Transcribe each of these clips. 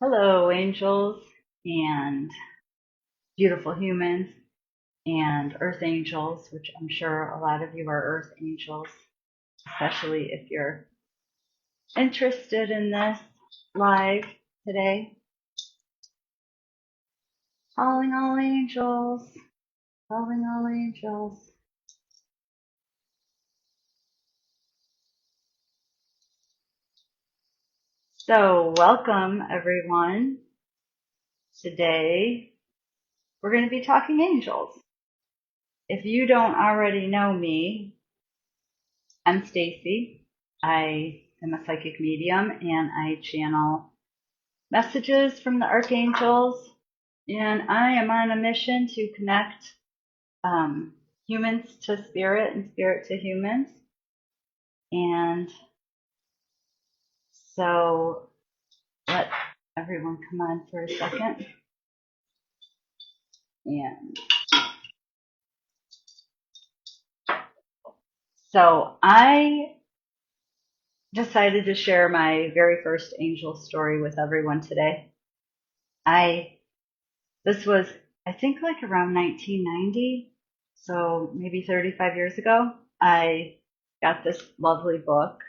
Hello, angels and beautiful humans and earth angels, which I'm sure a lot of you are earth angels, especially if you're interested in this live today. Calling all angels, calling all angels. So, welcome everyone. Today, we're going to be talking angels. If you don't already know me, I'm Stacy. I am a psychic medium and I channel messages from the archangels, and I am on a mission to connect humans to spirit and spirit to humans. And so let everyone come on for a second. And so I decided to share my very first angel story with everyone today. This was, I think, like around 1990, so maybe 35 years ago. I got this lovely book,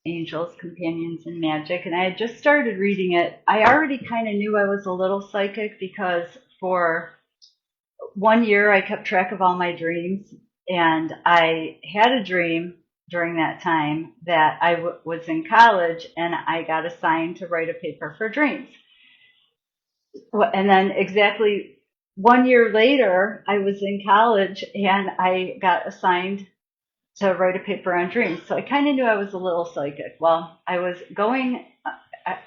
Angels, Companions, and Magic, and I had just started reading it. I already kind of knew I was a little psychic because for 1 year I kept track of all my dreams, and I had a dream during that time that I was in college and I got assigned to write a paper for dreams. And then exactly 1 year later, I was in college and I got assigned to write a paper on dreams. So I kind of knew I was a little psychic. Well, I was going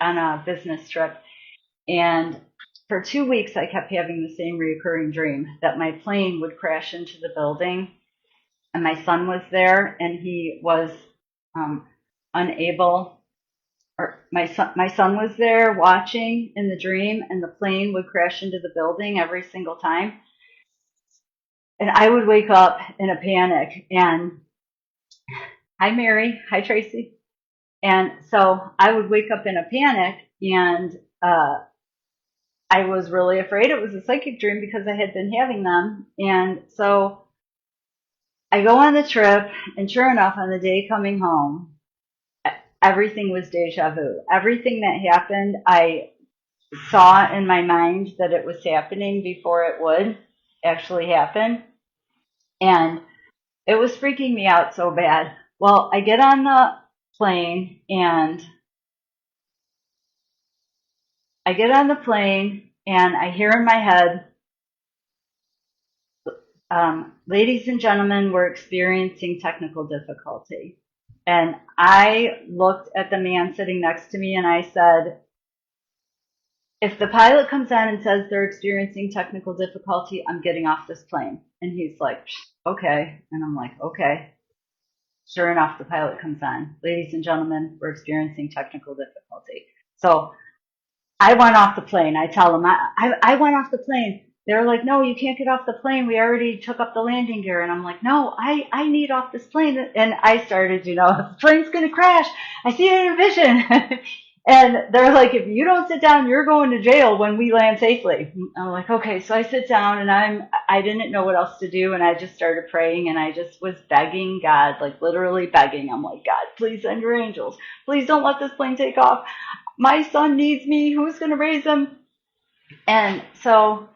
on a business trip, and for 2 weeks I kept having the same recurring dream that my plane would crash into the building, and my son was there, and he was unable, or my son was there watching in the dream, and the plane would crash into the building every single time. And I would wake up in a panic. And hi, Mary. Hi, Tracy. And so I would wake up in a panic, and I was really afraid it was a psychic dream because I had been having them. And so I go on the trip, and sure enough, on the day coming home, everything was deja vu. Everything that happened, I saw in my mind that it was happening before it would actually happen. And it was freaking me out so bad. Well, I get on the plane and I hear in my head, ladies and gentlemen, we're experiencing technical difficulty. And I looked at the man sitting next to me and I said, if the pilot comes on and says they're experiencing technical difficulty, I'm getting off this plane. And he's like, okay. And I'm like, okay. Sure enough, the pilot comes on. Ladies and gentlemen, we're experiencing technical difficulty. So I went off the plane. I tell them, I went off the plane. They're like, no, you can't get off the plane. We already took up the landing gear. And I'm like, no, I need off this plane. And I started, the plane's going to crash. I see it in vision. And they're like, if you don't sit down, you're going to jail when we land safely. I'm like, okay. So I sit down and I didn't know what else to do. And I just started praying, and I just was begging God, like literally begging. I'm like, God, please send your angels. Please don't let this plane take off. My son needs me. Who's going to raise him? And so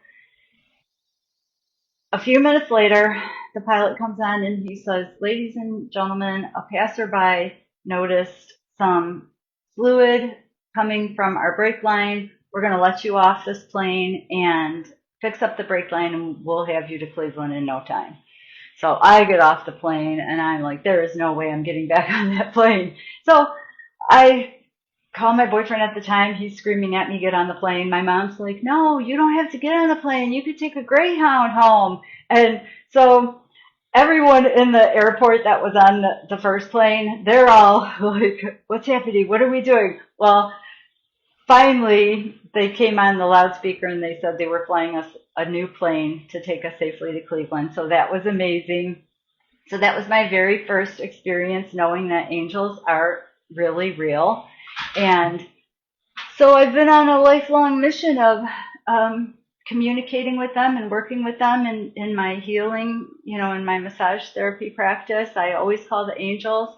a few minutes later, the pilot comes on and he says, ladies and gentlemen, a passerby noticed some fluid coming from our brake line. We're going to let you off this plane and fix up the brake line, and we'll have you to Cleveland in no time. So I get off the plane and I'm like, there is no way I'm getting back on that plane. So I call my boyfriend at the time. He's screaming at me, get on the plane. My mom's like, no, you don't have to get on the plane. You could take a Greyhound home. And so everyone in the airport that was on the first plane, they're all like, what's happening? What are we doing? Well, finally, they came on the loudspeaker and they said they were flying us a new plane to take us safely to Cleveland. So that was amazing. So that was my very first experience knowing that angels are really real. And So I've been on a lifelong mission of communicating with them and working with them in my healing, in my massage therapy practice. I always call the angels.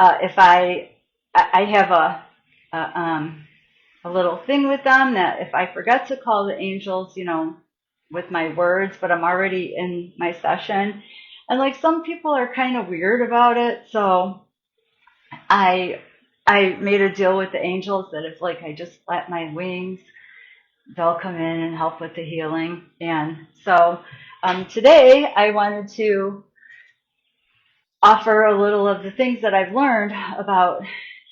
If I have a little thing with them that if I forget to call the angels, with my words, but I'm already in my session. And like some people are kind of weird about it. So I I made a deal with the angels that if like I just flap my wings, they'll come in and help with the healing. And so today I wanted to offer a little of the things that I've learned about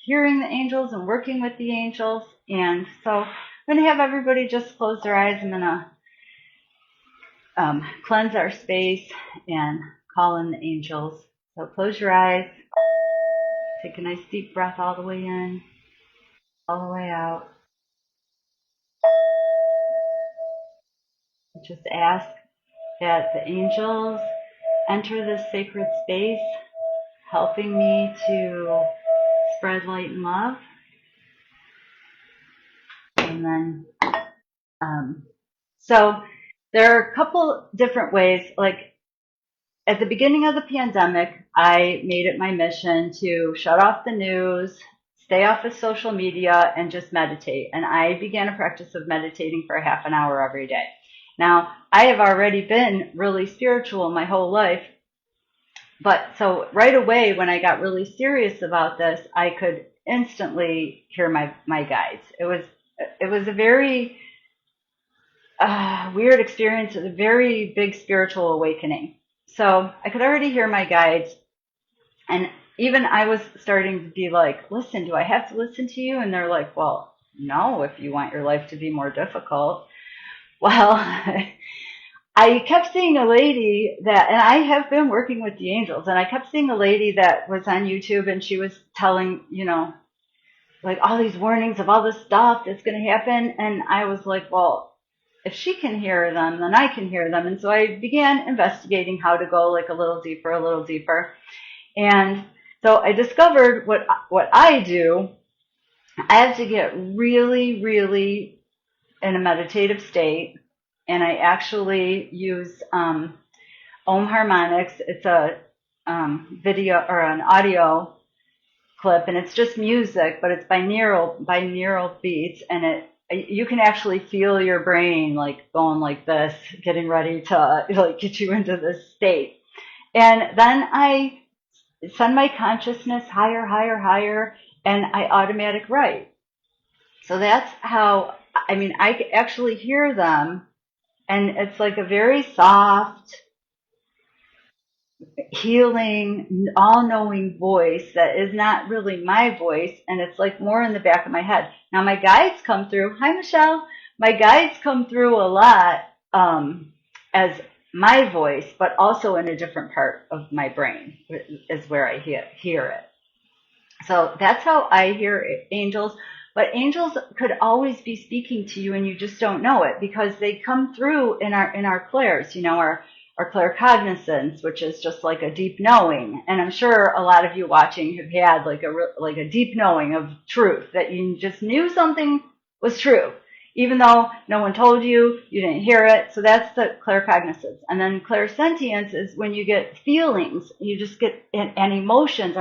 hearing the angels and working with the angels. And so I'm going to have everybody just close their eyes. I'm going to cleanse our space and call in the angels. So close your eyes. Take a nice deep breath all the way in, all the way out. Just ask that the angels enter this sacred space, helping me to spread light and love. And then, so there are a couple different ways. Like at the beginning of the pandemic, I made it my mission to shut off the news, stay off of social media, and just meditate. And I began a practice of meditating for a half an hour every day. Now, I have already been really spiritual my whole life. But so right away, when I got really serious about this, I could instantly hear my guides. It was a very weird experience. It was a very big spiritual awakening. So I could already hear my guides. And even I was starting to be like, listen, do I have to listen to you? And they're like, well, no, if you want your life to be more difficult. Well, I kept seeing a lady that, and I have been working with the angels, and I kept seeing a lady that was on YouTube, and she was telling, like all these warnings of all this stuff that's going to happen. And I was like, well, if she can hear them, then I can hear them. And so I began investigating how to go like a little deeper, a little deeper. And so I discovered what I do. I have to get really, really in a meditative state. And I actually use Om harmonics. It's a video or an audio clip, and it's just music, but it's binaural beats, and you can actually feel your brain like going like this, getting ready to like get you into this state. And then I send my consciousness higher, higher, higher, and I automatic write. So that's how, I actually hear them, and it's like a very soft, healing, all-knowing voice that is not really my voice, and it's like more in the back of my head. Now my guides come through. Hi, Michelle. My guides come through a lot as my voice, but also in a different part of my brain is where I hear it. So that's how I hear angels. But angels could always be speaking to you, and you just don't know it because they come through in our clairs, our claircognizance, which is just like a deep knowing. And I'm sure a lot of you watching have had like a deep knowing of truth, that you just knew something was true, even though no one told you, you didn't hear it. So that's the claircognizance. And then clairsentience is when you get feelings, you just get and emotions.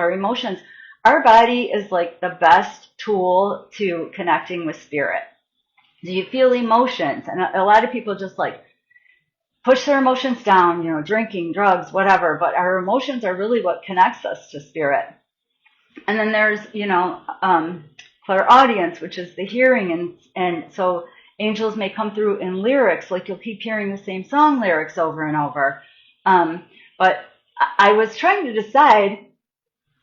Our body is like the best tool to connecting with spirit. So you feel emotions, and a lot of people just like push their emotions down, drinking, drugs, whatever. But our emotions are really what connects us to spirit. And then there's, clairaudience, which is the hearing. And so angels may come through in lyrics, like you'll keep hearing the same song lyrics over and over. But I was trying to decide,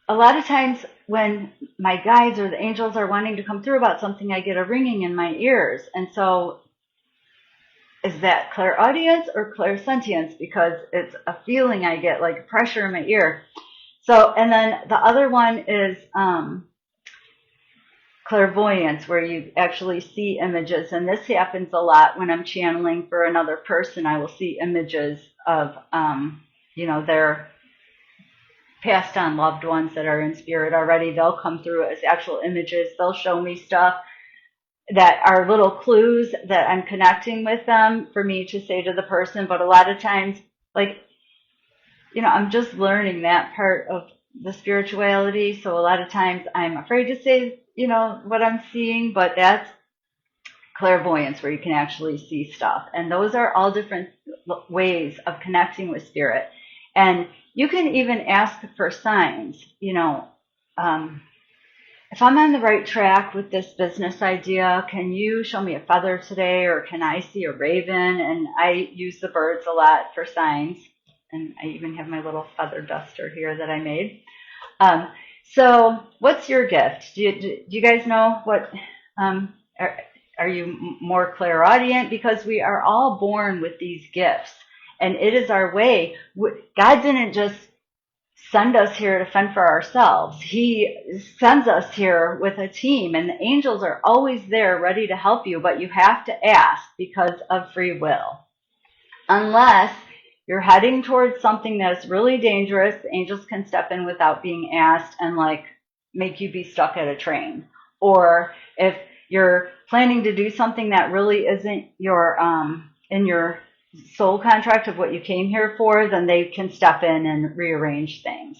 a lot of times when my guides or the angels are wanting to come through about something, I get a ringing in my ears. And so is that clairaudience or clairsentience? Because it's a feeling I get, like pressure in my ear. So, and then the other one is clairvoyance, where you actually see images. And this happens a lot when I'm channeling for another person. I will see images of, their passed on loved ones that are in spirit already. They'll come through as actual images. They'll show me stuff. that are little clues that I'm connecting with them for me to say to the person. But a lot of times, like, I'm just learning that part of the spirituality. So a lot of times I'm afraid to say, what I'm seeing, but that's clairvoyance where you can actually see stuff. And those are all different ways of connecting with spirit. And you can even ask for signs, if I'm on the right track with this business idea, can you show me a feather today, or can I see a raven? And I use the birds a lot for signs. And I even have my little feather duster here that I made. So what's your gift? Do you guys know what, are you more clairaudient? Because we are all born with these gifts, and it is our way. God didn't just send us here to fend for ourselves. He sends us here with a team, and the angels are always there ready to help you, but you have to ask because of free will. Unless you're heading towards something that's really dangerous, the angels can step in without being asked and make you be stuck at a train. Or if you're planning to do something that really isn't your in your soul contract of what you came here for, then they can step in and rearrange things.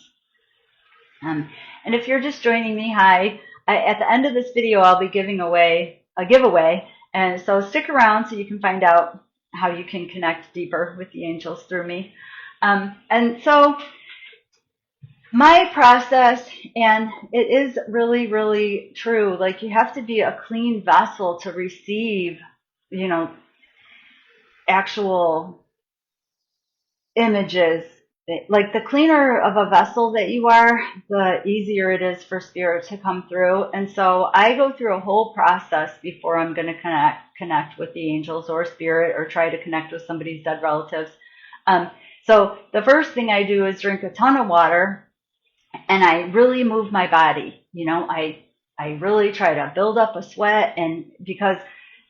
And if you're just joining me, hi. At the end of this video, I'll be giving away a giveaway, and so stick around so you can find out how you can connect deeper with the angels through me. And so my process, and it is really, really true, you have to be a clean vessel to receive, actual images. Like, the cleaner of a vessel that you are, the easier it is for spirit to come through. And so I go through a whole process before I'm going to connect with the angels or spirit, or try to connect with somebody's dead relatives. So the first thing I do is drink a ton of water, and I really move my body. I really try to build up a sweat, and because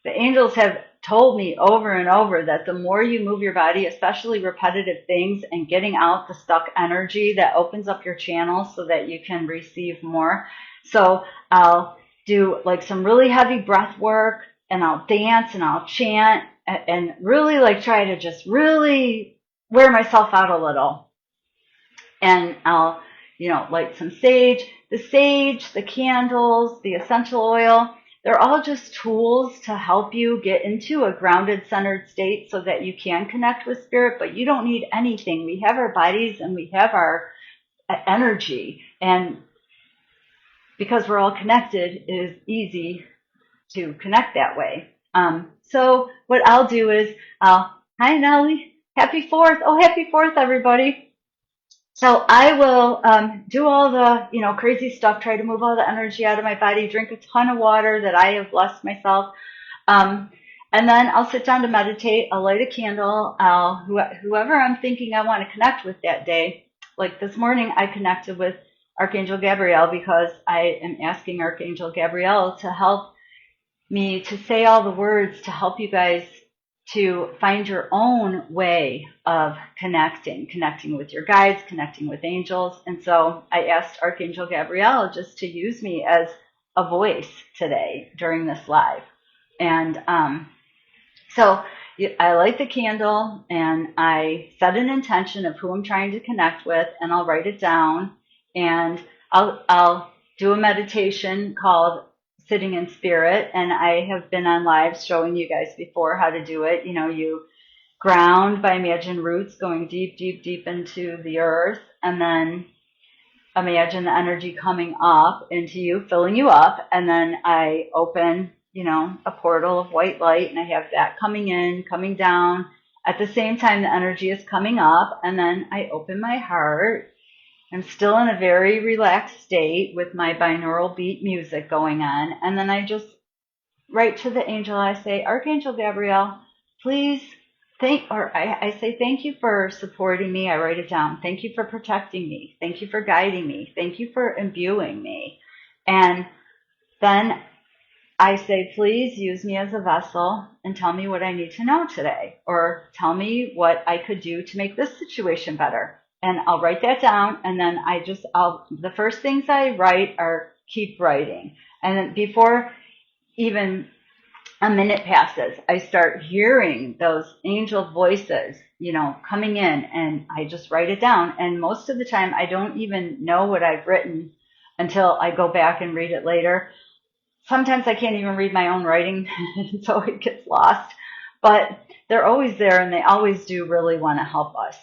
the angels have told me over and over that the more you move your body, especially repetitive things, and getting out the stuck energy, that opens up your channels so that you can receive more. So I'll do some really heavy breath work, and I'll dance and I'll chant, and really try to just really wear myself out a little. And I'll, light some sage. The sage, the candles, the essential oil, they're all just tools to help you get into a grounded, centered state so that you can connect with spirit, but you don't need anything. We have our bodies and we have our energy, and because we're all connected, it is easy to connect that way. So what I'll do is, hi Nellie, happy 4th. Oh, happy 4th, everybody. So I will do all the, crazy stuff, try to move all the energy out of my body, drink a ton of water that I have blessed myself. And then I'll sit down to meditate. I'll light a candle. Whoever I'm thinking I want to connect with that day. Like this morning, I connected with Archangel Gabriel because I am asking Archangel Gabriel to help me to say all the words to help you guys to find your own way of connecting with your guides, connecting with angels. And so I asked Archangel Gabriel just to use me as a voice today during this live. And so I light the candle and I set an intention of who I'm trying to connect with, and I'll write it down, and I'll do a meditation called Sitting in Spirit, and I have been on lives showing you guys before how to do it. You ground by imagine roots going deep, deep, deep into the earth, and then imagine the energy coming up into you, filling you up, and then I open, a portal of white light, and I have that coming in, coming down. At the same time, the energy is coming up, and then I open my heart. I'm still in a very relaxed state with my binaural beat music going on. And then I just write to the angel. I say, Archangel Gabriel, please I say, thank you for supporting me. I write it down. Thank you for protecting me. Thank you for guiding me. Thank you for imbuing me. And then I say, please use me as a vessel and tell me what I need to know today, or tell me what I could do to make this situation better. And I'll write that down, and then the first things I write are keep writing. And then before even a minute passes, I start hearing those angel voices, coming in, and I just write it down. And most of the time, I don't even know what I've written until I go back and read it later. Sometimes I can't even read my own writing, so it gets lost. But they're always there, and they always do really want to help us.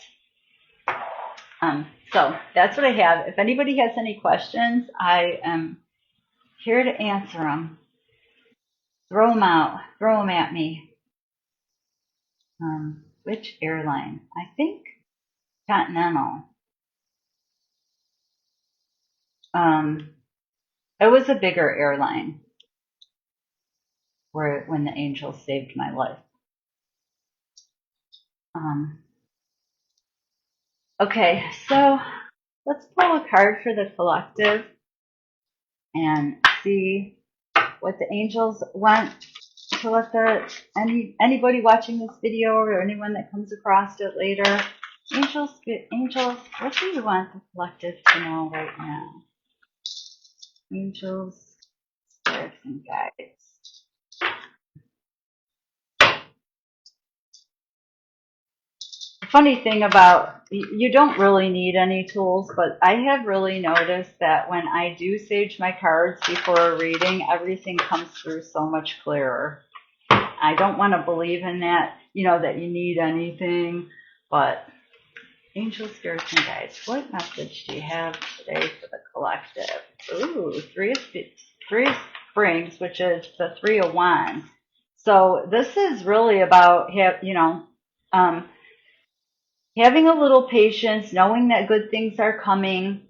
So that's what I have. If anybody has any questions, I am here to answer them. Throw them out. Throw them at me. Which airline? I think Continental. It was a bigger airline when the angels saved my life. Okay, so let's pull a card for the collective and see what the angels want to let anybody watching this video or anyone that comes across it later. Angels, what do you want the collective to know right now? Angels, spirits, and guides. The funny thing about, you don't really need any tools, but I have really noticed that when I do sage my cards before a reading, everything comes through so much clearer. I don't want to believe in that, that you need anything, but angel, spirits, and guides, what message do you have today for the collective? Ooh, three of springs, which is the 3 of wands. So this is really about, having a little patience, knowing that good things are coming,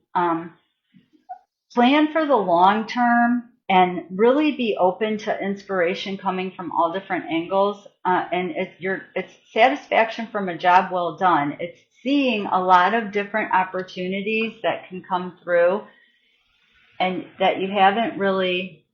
plan for the long term, and really be open to inspiration coming from all different angles. And it's satisfaction from a job well done. It's seeing a lot of different opportunities that can come through and that you haven't really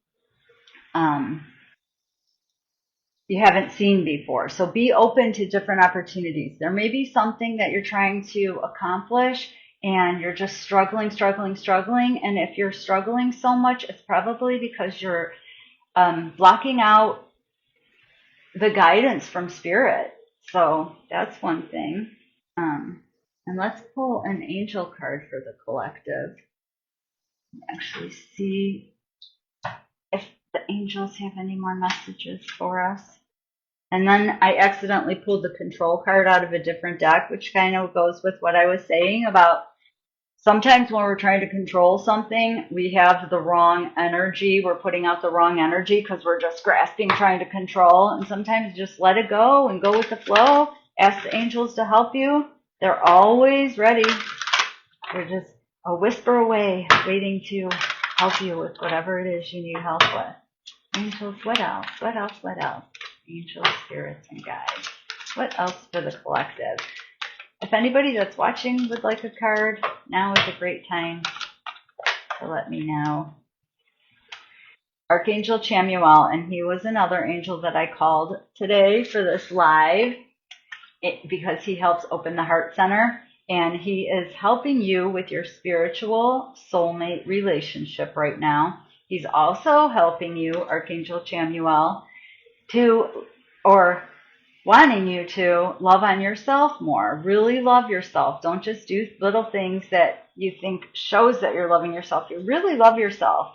you haven't seen before. So be open to different opportunities. There may be something that you're trying to accomplish and you're just struggling. And if you're struggling so much, it's probably because you're blocking out the guidance from spirit. So that's one thing. And let's pull an angel card for the collective. Actually see if the angels have any more messages for us. And then I accidentally pulled the control card out of a different deck, which kind of goes with what I was saying about sometimes when we're trying to control something, we have the wrong energy. We're putting out the wrong energy because we're just grasping, trying to control. And sometimes just let it go and go with the flow. Ask the angels to help you. They're always ready. They're just a whisper away, waiting to help you with whatever it is you need help with. Angels, what else? What else? What else? Angels, spirits, and guides. What else for the collective? If anybody that's watching would like a card, now is a great time to let me know. Archangel Chamuel, and he was another angel that I called today for this live because he helps open the heart center, and he is helping you with your spiritual soulmate relationship right now. He's also helping you, Archangel Chamuel, or wanting you to love on yourself more. Really love yourself. Don't just do little things that you think shows that you're loving yourself. You really love yourself.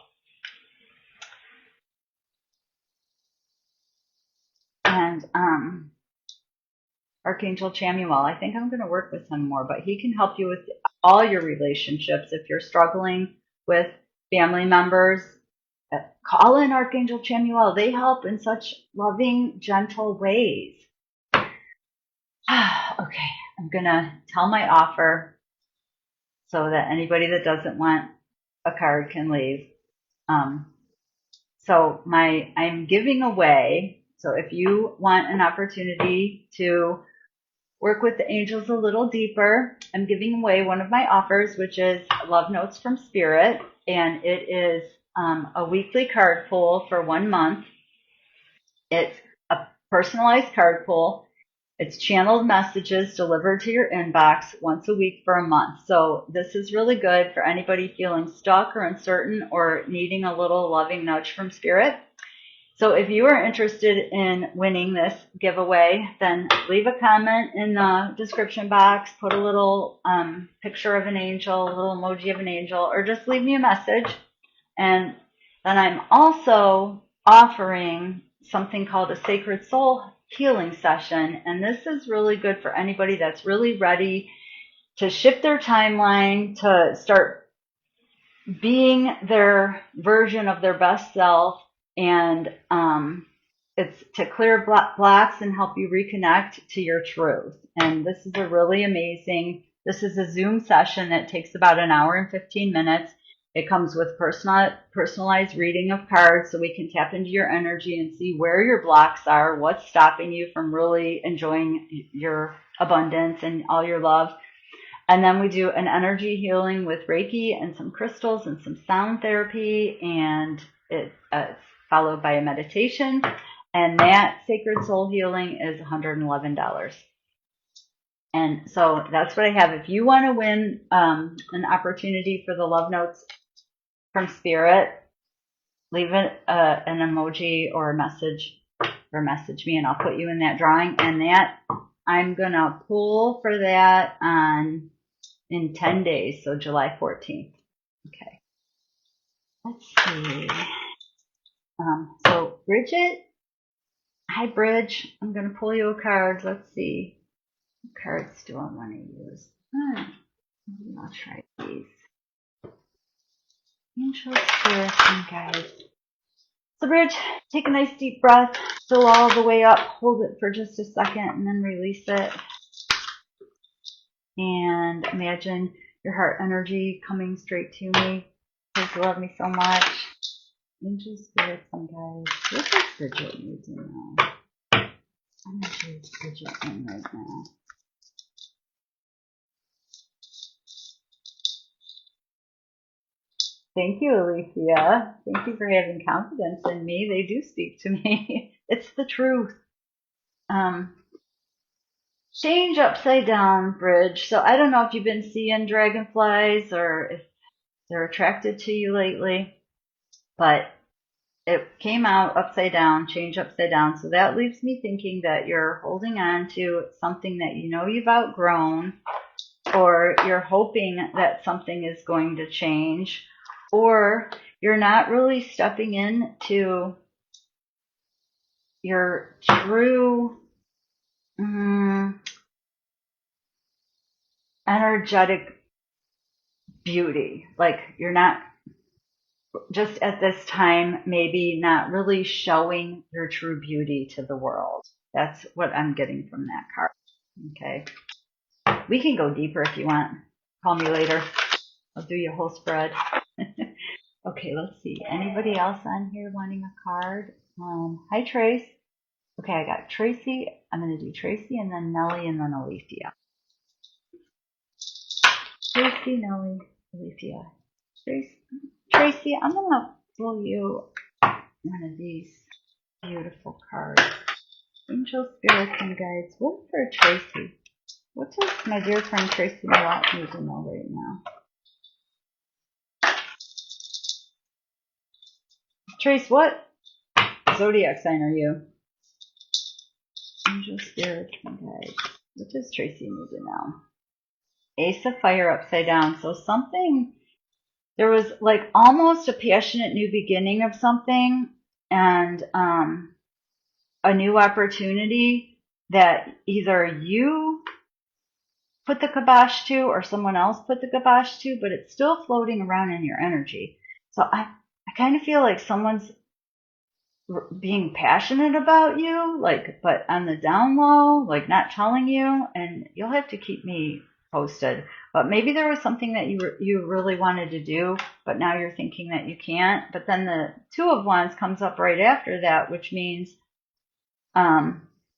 And Archangel Chamuel, I think I'm going to work with him more, but he can help you with all your relationships. If you're struggling with family members, call in Archangel Chamuel. They help in such loving, gentle ways. Okay, I'm going to tell my offer so that anybody that doesn't want a card can leave. So I'm giving away, so if you want an opportunity to work with the angels a little deeper, I'm giving away one of my offers, which is Love Notes from Spirit, and it is a weekly card pull for 1 month. It's a personalized card pull. It's channeled messages delivered to your inbox once a week for a month. So this is really good for anybody feeling stuck or uncertain or needing a little loving nudge from spirit. So if you are interested in winning this giveaway, then leave a comment in the description box, put a little picture of an angel, a little emoji of an angel, or just leave me a message. And then I'm also offering something called a Sacred Soul Healing Session. And this is really good for anybody that's really ready to shift their timeline, to start being their version of their best self. And it's to clear blocks and help you reconnect to your truth. And this is a really amazing, this is a Zoom session that takes about an hour and 15 minutes. It comes with personalized reading of cards so we can tap into your energy and see where your blocks are, what's stopping you from really enjoying your abundance and all your love. And then we do an energy healing with Reiki and some crystals and some sound therapy, and it's followed by a meditation. And that Sacred Soul Healing is $111. And so that's what I have. If you want to win an opportunity for the Love Notes from Spirit, leave an emoji or a message, or message me, and I'll put you in that drawing. And that I'm going to pull for that in 10 days, so July 14th. Okay. Let's see. So Bridget, hi Bridge. I'm going to pull you a card. Let's see. What cards do I want to use? I'll try these. Angel, Spirit, and Guides. So Bridge, take a nice deep breath. Fill all the way up. Hold it for just a second and then release it. And imagine your heart energy coming straight to me. Please love me so much. Angel, Spirits, and Guides. What does Bridget need to know? Energy is Bridget in right now. Thank you, Alicia. Thank you for having confidence in me. They do speak to me. It's the truth. Change upside down, Bridge. So I don't know if you've been seeing dragonflies or if they're attracted to you lately, but it came out upside down, change upside down. So that leaves me thinking that you're holding on to something that you know you've outgrown, or you're hoping that something is going to change, or you're not really stepping into your true energetic beauty. Like you're not, just at this time, maybe not really showing your true beauty to the world. That's what I'm getting from that card. Okay. We can go deeper if you want. Call me later. I'll do your whole spread. Okay, let's see. Anybody else on here wanting a card? Hi, Trace. Okay, I got Tracy. I'm going to do Tracy and then Nellie and then Alethea. Tracy, Nellie, Alethea. Tracy, I'm going to pull you one of these beautiful cards. Angel, Spirits, and Guides. What for Tracy? What does my dear friend Tracy Malott need to know right now? Trace, what zodiac sign are you? Angel, Spirits, and Guides. What does Tracy need to know? Ace of Fire upside down. So something, there was like almost a passionate new beginning of something, and a new opportunity that either you put the kibosh to or someone else put the kibosh to, but it's still floating around in your energy. So I kind of feel like someone's being passionate about you, like, but on the down low, like not telling you, and you'll have to keep me posted. But maybe there was something that you really wanted to do, but now you're thinking that you can't. But then the Two of Wands comes up right after that, which means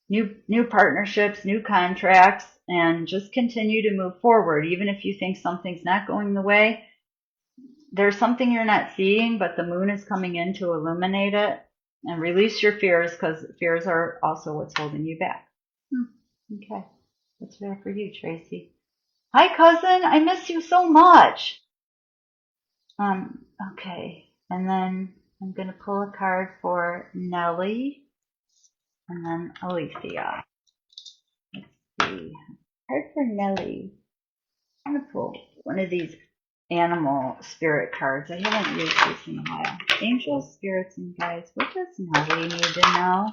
new partnerships, new contracts, and just continue to move forward. Even if you think something's not going the way, there's something you're not seeing, but the moon is coming in to illuminate it. And release your fears, because fears are also what's holding you back. Okay, that's there for you, Tracy. Hi, cousin. I miss you so much. Okay, and then I'm going to pull a card for Nellie and then Alicia. Let's see. Card for Nellie. I'm going to pull one of these animal spirit cards. I haven't used this in a while. Angels, spirits, and guides. What does Nellie need to know?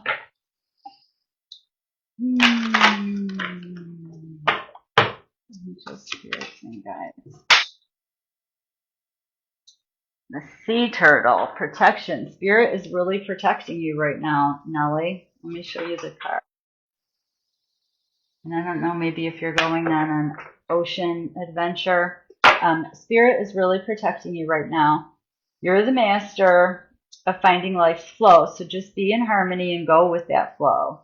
Angels, spirits, and guides. The sea turtle. Protection. Spirit is really protecting you right now, Nellie. Let me show you the card. And I don't know, maybe if you're going on an ocean adventure, Spirit is really protecting you right now. You're the master of finding life's flow, so just be in harmony and go with that flow.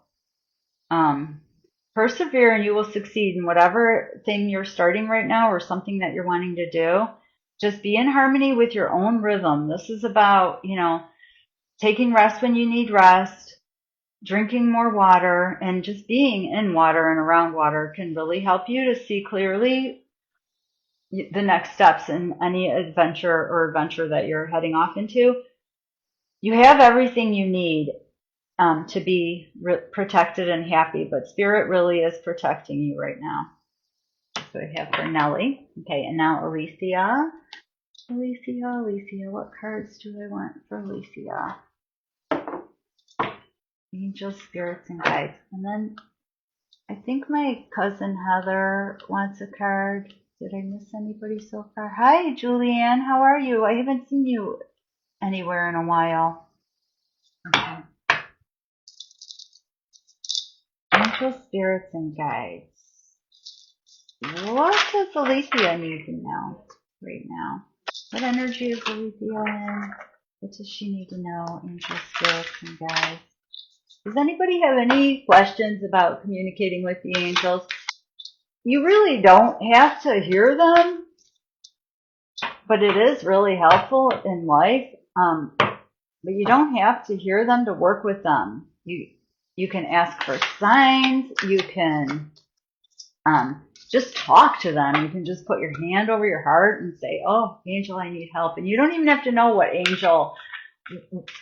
Persevere and you will succeed in whatever thing you're starting right now or something that you're wanting to do. Just be in harmony with your own rhythm. This is about, taking rest when you need rest, drinking more water, and just being in water and around water can really help you to see clearly the next steps in any adventure that you're heading off into. You have everything you need to be protected and happy, but Spirit really is protecting you right now. So I have for Nellie. Okay, and now Alicia. Alicia, what cards do I want for Alicia? Angels, spirits, and guides. And then I think my cousin Heather wants a card. Did I miss anybody so far? Hi, Julianne. How are you? I haven't seen you anywhere in a while. Okay. Angels, spirits, and guides. What does Alicia need to know right now? What energy is Alicia in? What does she need to know? Angels, spirits, and guides. Does anybody have any questions about communicating with the angels? You really don't have to hear them, but it is really helpful in life. But you don't have to hear them to work with them. You can ask for signs. You can just talk to them. You can just put your hand over your heart and say, "Oh, angel, I need help." And you don't even have to know what angel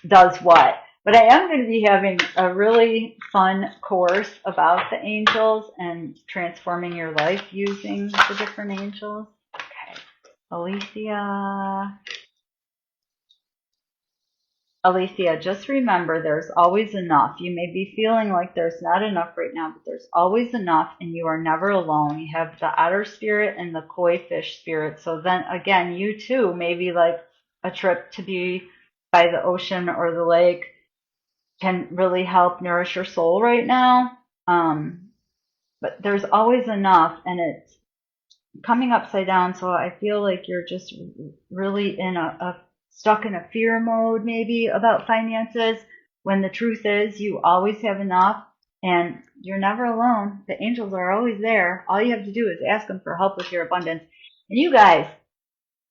does what. But I am going to be having a really fun course about the angels and transforming your life using the different angels. Okay. Alicia, just remember there's always enough. You may be feeling like there's not enough right now, but there's always enough, and you are never alone. You have the otter spirit and the koi fish spirit. So then again, you too, maybe like a trip to be by the ocean or the lake can really help nourish your soul right now. But there's always enough, and it's coming upside down. So I feel like you're just really in stuck in a fear mode maybe about finances, when the truth is you always have enough and you're never alone. The angels are always there. All you have to do is ask them for help with your abundance. And you guys,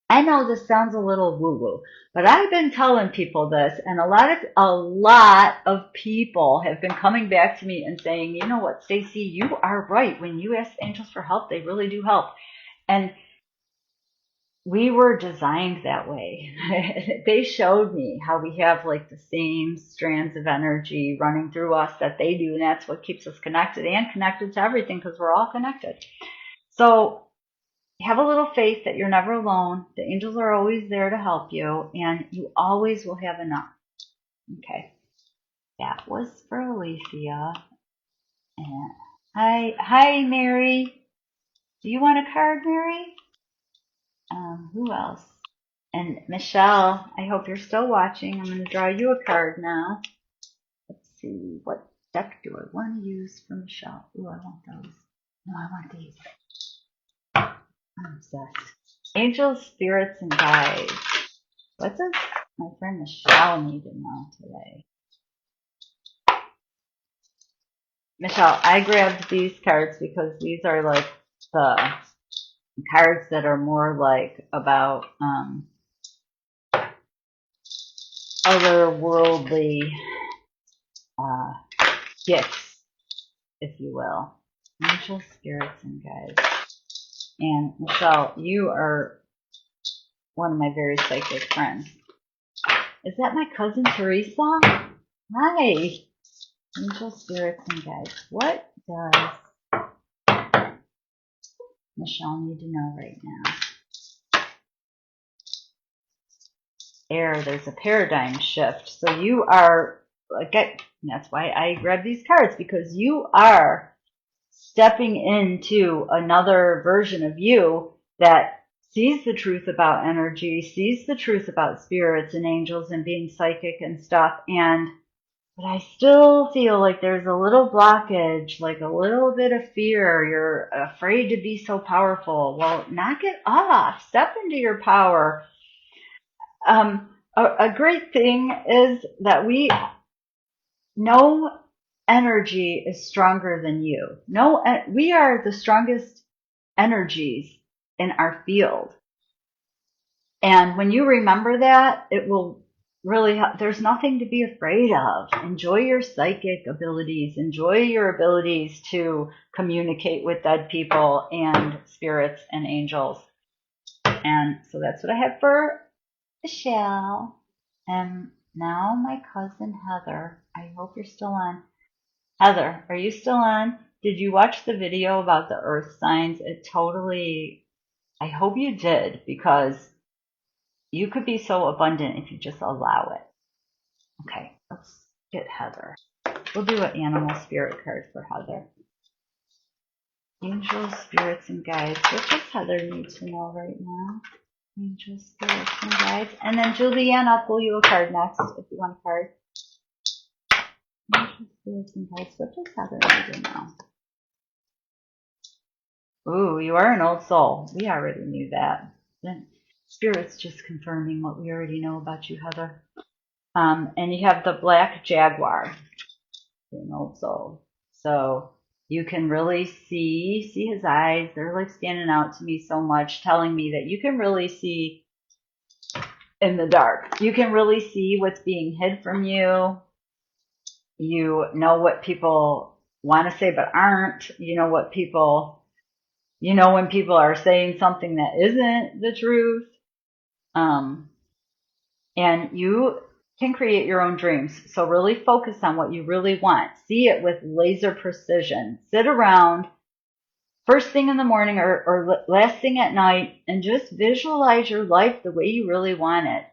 I know this sounds a little woo-woo, but I've been telling people this, and a lot of people have been coming back to me and saying, "You know what, Stacey, you are right. When you ask angels for help, they really do help." And we were designed that way. They showed me how we have like the same strands of energy running through us that they do, and that's what keeps us connected and connected to everything, because we're all connected. So have a little faith that you're never alone. The angels are always there to help you, and you always will have enough. Okay. That was for Alicia. And hi, Mary. Do you want a card, Mary? Who else? And Michelle, I hope you're still watching. I'm going to draw you a card now. Let's see, what deck do I want to use for Michelle? Ooh, I want those. No, I want these. I'm obsessed. Angels, spirits, and guides. What does my friend Michelle need to know today? Michelle, I grabbed these cards because these are like the cards that are more like about otherworldly gifts, if you will. Angels, spirits, and guides. And Michelle, you are one of my very psychic friends. Is that my cousin Teresa? Hi. Angel, spirits, and guides. What does Michelle need to know right now? Air, there's a paradigm shift. So you are, again, that's why I grabbed these cards, because you are stepping into another version of you that sees the truth about energy, sees the truth about spirits and angels and being psychic and stuff. But I still feel like there's a little blockage, like a little bit of fear. You're afraid to be so powerful. Well, knock it off. Step into your power. A great thing is that no energy is stronger than you. We are the strongest energies in our field. And when you remember that, it will really help. There's nothing to be afraid of. Enjoy your psychic abilities. Enjoy your abilities to communicate with dead people and spirits and angels. And so that's what I have for Michelle. And now my cousin Heather. I hope you're still on. Heather, are you still on? Did you watch the video about the earth signs? I hope you did, because you could be so abundant if you just allow it. Okay, let's get Heather. We'll do an animal spirit card for Heather. Angels, spirits, and guides. What does Heather need to know right now? Angels, spirits, and guides. And then Julianne, I'll pull you a card next if you want a card. Angels, spirits, and guides. What does Heather need to know? Ooh, you are an old soul. We already knew that. Then Spirit's just confirming what we already know about you, Heather. And you have the black jaguar, an old soul. So you can really see his eyes. They're like standing out to me so much, telling me that you can really see in the dark. You can really see what's being hid from you. You know what people want to say but aren't. You know what people, when people are saying something that isn't the truth. And you can create your own dreams. So really focus on what you really want. See it with laser precision. Sit around first thing in the morning or last thing at night and just visualize your life the way you really want it.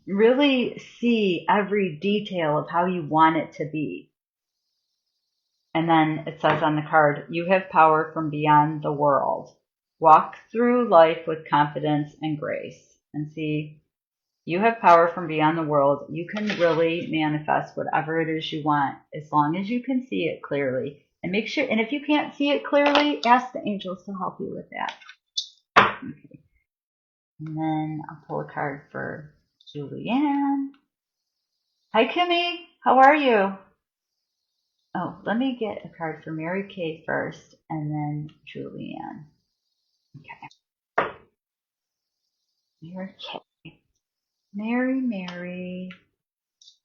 Really see every detail of how you want it to be. And then it says on the card, you have power from beyond the world. Walk through life with confidence and grace. And see, you have power from beyond the world. You can really manifest whatever it is you want, as long as you can see it clearly. And make sure, and if you can't see it clearly, ask the angels to help you with that. Okay. And then I'll pull a card for Julianne. Hi, Kimmy. How are you? Oh, let me get a card for Mary Kay first, and then Julianne. Okay. Mary Kay. Mary,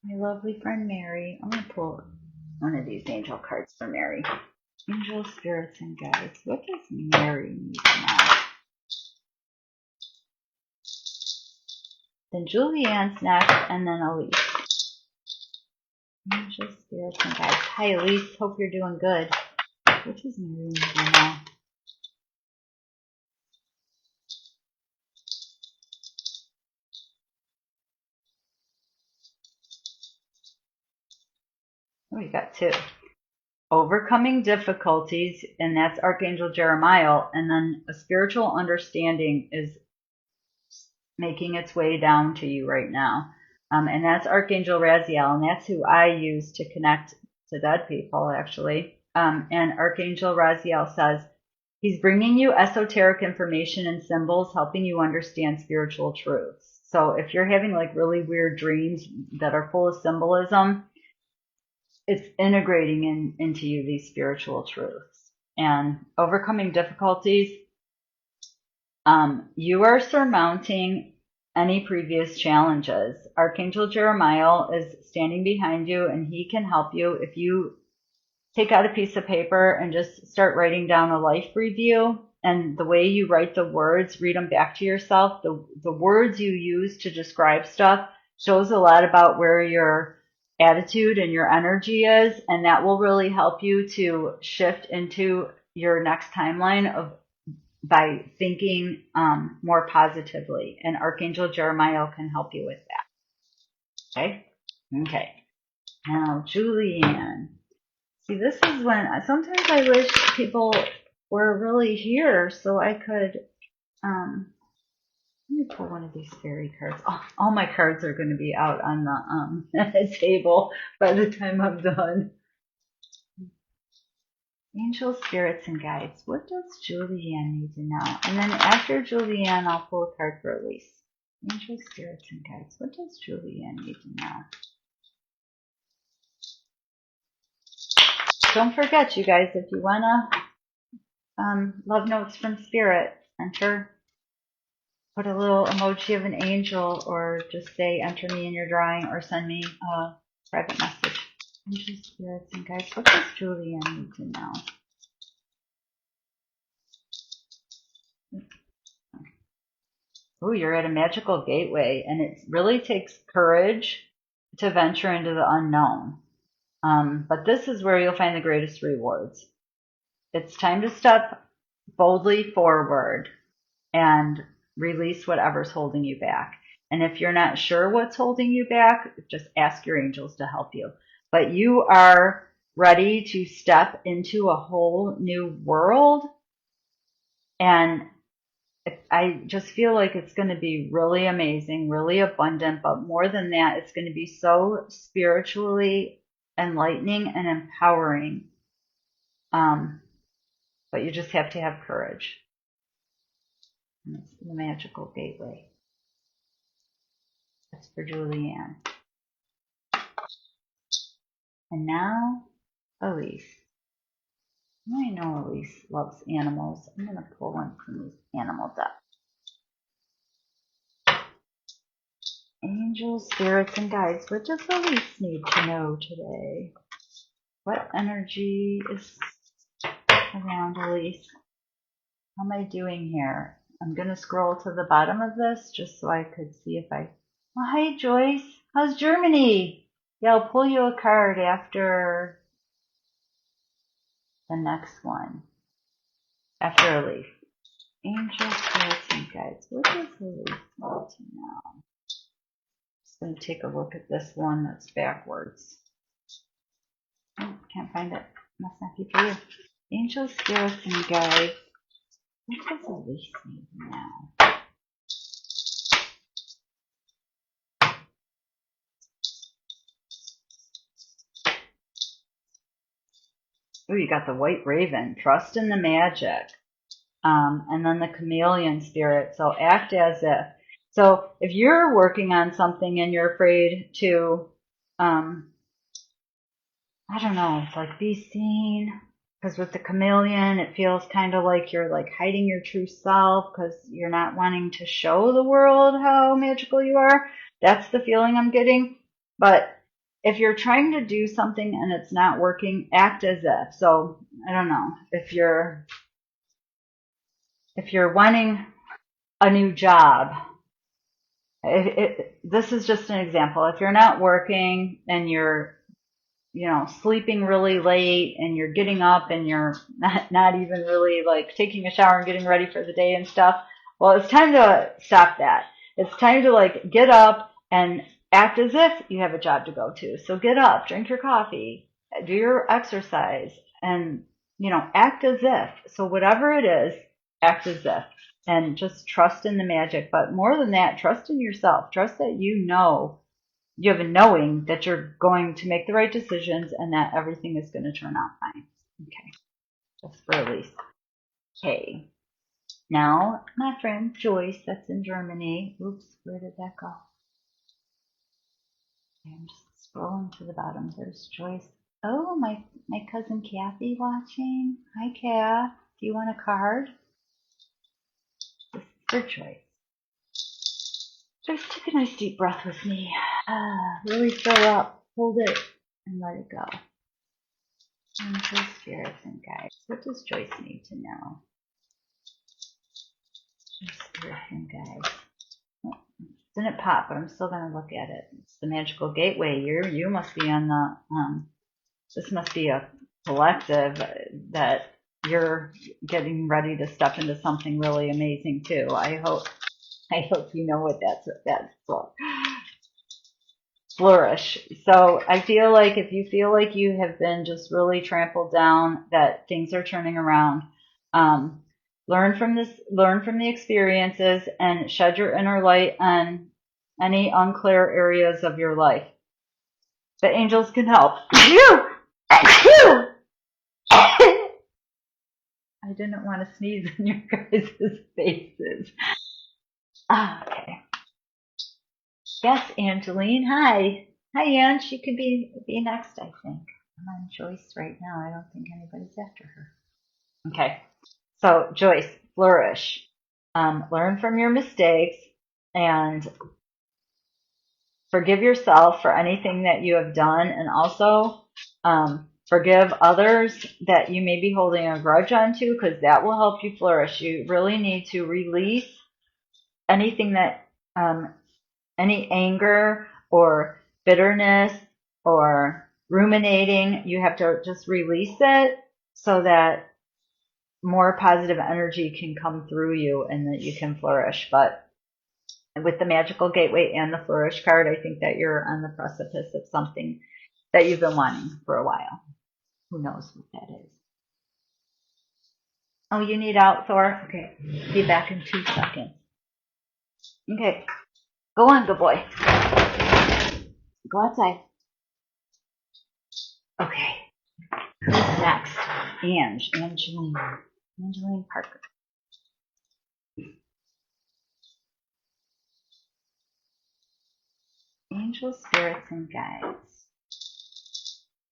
my lovely friend Mary. I'm going to pull one of these angel cards for Mary. Angel, spirits, and guides. What does Mary need now? Then Julianne's next, and then Elise. Angel, spirits, and guides. Hi, Elise. Hope you're doing good. What does Mary need now? Oh, we got two. Overcoming difficulties, and that's Archangel Jeremiah, and then a spiritual understanding is making its way down to you right now. And that's Archangel Raziel, and that's who I use to connect to dead people, actually. And Archangel Raziel says, he's bringing you esoteric information and symbols, helping you understand spiritual truths. So if you're having like really weird dreams that are full of symbolism, it's integrating into you these spiritual truths. And overcoming difficulties, you are surmounting any previous challenges. Archangel Jeremiah is standing behind you, and he can help you if you take out a piece of paper and just start writing down a life review. And the way you write the words, read them back to yourself. The words you use to describe stuff shows a lot about where your attitude and your energy is, and that will really help you to shift into your next timeline of by thinking more positively. And Archangel Jeremiah can help you with that. Okay? Okay. Now, Julianne. See, this is when sometimes I wish people were really here so I could. Let me pull one of these fairy cards. Oh, all my cards are going to be out on the table by the time I'm done. Angel, spirits, and guides. What does Julianne need to know? And then after Julianne, I'll pull a card for Elise. Angel, spirits, and guides. What does Julianne need to know? Don't forget, you guys, if you want to love notes from spirit, enter. Put a little emoji of an angel, or just say enter me in your drawing, or send me a private message. Angel, spirits, and guides. What does Julianne need to know? Oh, you're at a magical gateway, and it really takes courage to venture into the unknown. But this is where you'll find the greatest rewards. It's time to step boldly forward and release whatever's holding you back. And if you're not sure what's holding you back, just ask your angels to help you. But you are ready to step into a whole new world. And I just feel like it's going to be really amazing, really abundant. But more than that, it's going to be so spiritually enlightening and empowering. But you just have to have courage. And it's the magical gateway. That's for Julianne. And now, Elise. I know Elise loves animals. I'm going to pull one from these animal decks. Angels, spirits, and guides. What does Elise need to know today? What energy is around Elise? How am I doing here? I'm going to scroll to the bottom of this just so I could see if I... Oh, hi, Joyce. How's Germany? Yeah, I'll pull you a card after the next one. After Elise. Angel, spirits, and guides. What does Elise need to know? Just going to take a look at this one that's backwards. Oh, can't find it. Must not be for you. Angel, spirits, and guides. What does Elise need now? Oh, you got the white raven. Trust in the magic. And then the chameleon spirit. So act as if. So if you're working on something and you're afraid to, I don't know, like be seen, because with the chameleon, it feels kind of like you're like hiding your true self because you're not wanting to show the world how magical you are. That's the feeling I'm getting. But if you're trying to do something and it's not working, act as if. So I don't know, if you're wanting a new job, this is just an example. If you're not working and you're, sleeping really late and you're getting up and you're not even really like taking a shower and getting ready for the day and stuff, well, it's time to stop that. It's time to like get up and act as if you have a job to go to. So get up, drink your coffee, do your exercise, and, act as if. So whatever it is, act as if. And just trust in the magic. But more than that, trust in yourself. Trust that you have a knowing that you're going to make the right decisions and that everything is going to turn out fine. Okay, just for Elise. Okay, now my friend Joyce, that's in Germany. Oops, where did that go? Okay, I'm just scrolling to the bottom. There's Joyce. Oh, my cousin Kathy watching. Hi, Kath. Do you want a card? This is for Joyce. Just take a nice deep breath with me. Really fill up, hold it, and let it go. Angels, spirits, and guides. What does Joyce need to know? Spirits and guides. Oh, Didn't pop, but I'm still going to look at it. It's the magical gateway. You must be on the, this must be a collective that you're getting ready to step into something really amazing too. I hope you know what that's for. Flourish. So I feel like if you feel like you have been just really trampled down, that things are turning around, learn from the experiences and shed your inner light on any unclear areas of your life. The angels can help. I didn't want to sneeze in your guys' faces. Okay. Yes, Angeline. Hi. Hi, Ange. She could be next, I think. I'm on Joyce right now. I don't think anybody's after her. Okay. So, Joyce, flourish. Learn from your mistakes and forgive yourself for anything that you have done, and also forgive others that you may be holding a grudge onto, because that will help you flourish. You really need to release anything that, any anger or bitterness or ruminating. You have to just release it so that more positive energy can come through you and that you can flourish. But with the magical gateway and the flourish card, I think that you're on the precipice of something that you've been wanting for a while. Who knows what that is? Oh, you need out, Thor? Okay. Be back in 2 seconds. Okay. Go on, good boy. Go outside. Okay. Who's next? Angeline Parker. Angel spirits and guides.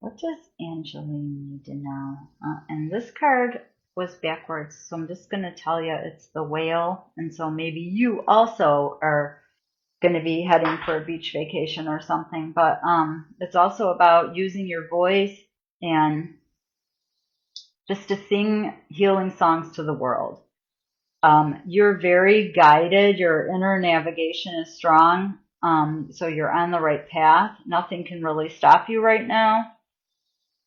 What does Angeline need to know? And this card was backwards, so I'm just going to tell you it's the whale. And so maybe you also are going to be heading for a beach vacation or something. But it's also about using your voice and just to sing healing songs to the world. You're very guided. Your inner navigation is strong. So you're on the right path. Nothing can really stop you right now.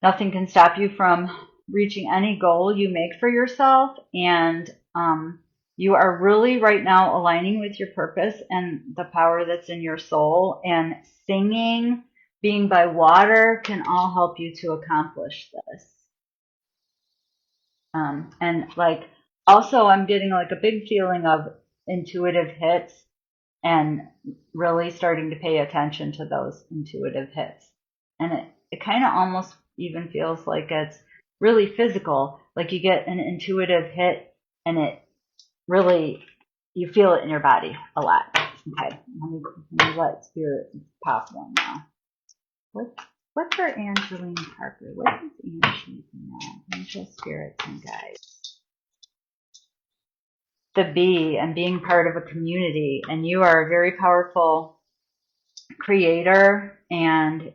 Nothing can stop you from reaching any goal you make for yourself. And you are really right now aligning with your purpose and the power that's in your soul. And singing, being by water can all help you to accomplish this. And like, also I'm getting like a big feeling of intuitive hits and really starting to pay attention to those intuitive hits. And it kind of almost even feels like it's really physical, like you get an intuitive hit and it really, you feel it in your body a lot. Okay, let me let spirit pop one now. What's for Angeline Parker? What does Angeline know? Angel spirits and guides. The bee and being part of a community, and you are a very powerful creator, and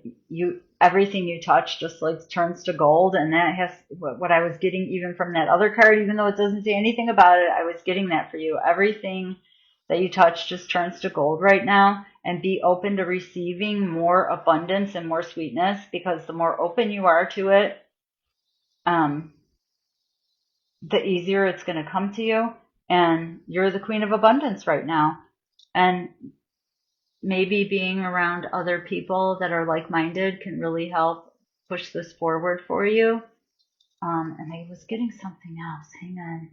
everything you touch just like turns to gold. And that has what I was getting even from that other card, even though it doesn't say anything about it, I was getting that for you. Everything that you touch just turns to gold right now. And be open to receiving more abundance and more sweetness, because the more open you are to it, the easier it's going to come to you. And you're the queen of abundance right now. And maybe being around other people that are like-minded can really help push this forward for you. And I was getting something else. Hang on.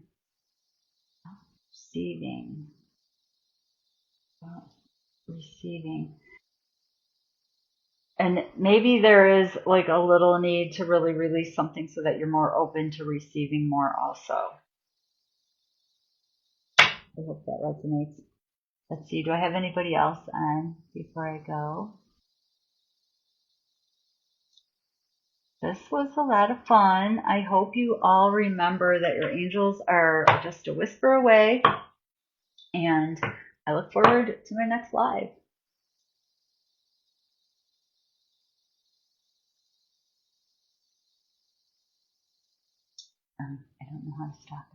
Receiving. And maybe there is like a little need to really release something so that you're more open to receiving more also. I hope that resonates. Let's see, do I have anybody else on before I go? This was a lot of fun. I hope you all remember that your angels are just a whisper away. And I look forward to my next live. I don't know how to stop it.